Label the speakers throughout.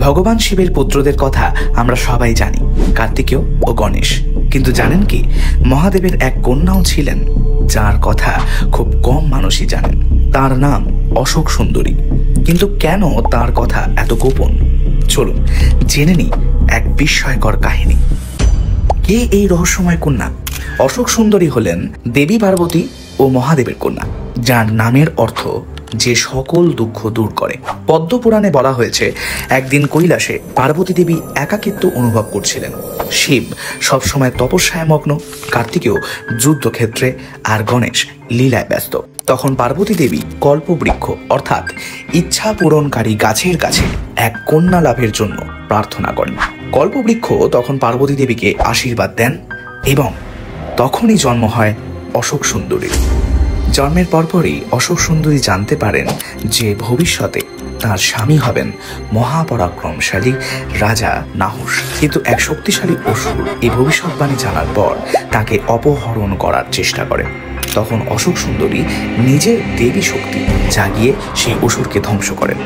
Speaker 1: ভগবান শিবের পুত্রদের কথা আমরা সবাই জানি, কার্তিকেয় ও গণেশ। কিন্তু জানেন কি, মহাদেবের এক কন্যাও ছিলেন যার কথা খুব কম মানুষই জানেন। তার নাম অশোক সুন্দরী। কিন্তু কেন তার কথা এত গোপন? চলুন জেনে নিই এক বিস্ময়কর কাহিনী। কে এই রহস্যময় কন্যা? অশোক সুন্দরী হলেন দেবী পার্বতী ও মহাদেবের কন্যা, যার নামের অর্থ যে সকল দুঃখ দূর করে। পদ্মপুরাণে বলা হয়েছে, একদিন কৈলাসে পার্বতী দেবী একাকিত্ব অনুভব করছিলেন। শিব সবসময় তপস্যায় মগ্ন, কার্তিকেয় যুদ্ধক্ষেত্রে, আর গণেশ লীলায় ব্যস্ত। তখন পার্বতী দেবী কল্পবৃক্ষ অর্থাৎ ইচ্ছা পূরণকারী গাছের কাছে এক কন্যা লাভের জন্য প্রার্থনা করেন। কল্পবৃক্ষ তখন পার্বতী দেবীকে আশীর্বাদ দেন এবং তখনই জন্ম হয় অশোক সুন্দরী। জন্মের পরপরই অশোক সুন্দরী জানতে পারেন যে ভবিষ্যতে তার স্বামী হবেন মহাপরাক্রমশালী রাজা নাহুস। কিন্তু এক শক্তিশালী অসুর এই ভবিষ্যৎবাণী জানার পর তাকে অপহরণ করার চেষ্টা করে। তখন অশোক সুন্দরী নিজের দেবী শক্তি জাগিয়ে সেই অসুরকে ধ্বংস করেন।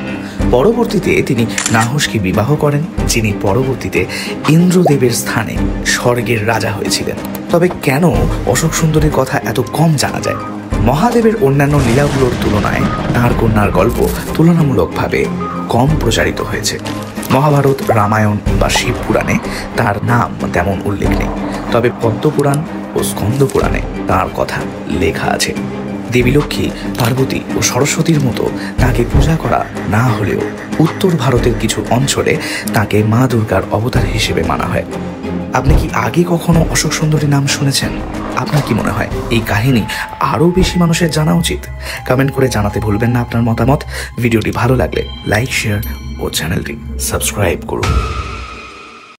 Speaker 1: পরবর্তীতে তিনি নাহুসকে বিবাহ করেন, যিনি পরবর্তীতে ইন্দ্রদেবের স্থানে স্বর্গের রাজা হয়েছিলেন। তবে কেন অশোক সুন্দরীর কথা এত কম জানা যায়? মহাদেবের অন্যান্য লীলাগুলোর তুলনায় তাঁর কন্যার গল্প তুলনামূলকভাবে কম প্রচারিত হয়েছে। মহাভারত, রামায়ণ বা শিব পুরাণে তার নাম তেমন উল্লেখ নেই, তবে পদ্মপুরাণ ও স্কন্দ পুরাণে তাঁর কথা লেখা আছে। দেবী লক্ষ্মী, পার্বতী ও সরস্বতীর মতো তাকে পূজা করা না হলেও উত্তর ভারতের কিছু অঞ্চলে তাকে মা দুর্গার অবতার হিসেবে মানা হয়। আপনি কি আগে কখনো অশোক সুন্দরী নাম শুনেছেন? আপনার কি মনে হয় এই কাহিনী আরও বেশি মানুষের জানা উচিত? কমেন্ট করে জানাতে ভুলবেন না আপনার মতামত। ভিডিওটি ভালো লাগলে লাইক, শেয়ার ও চ্যানেলটি সাবস্ক্রাইব করুন।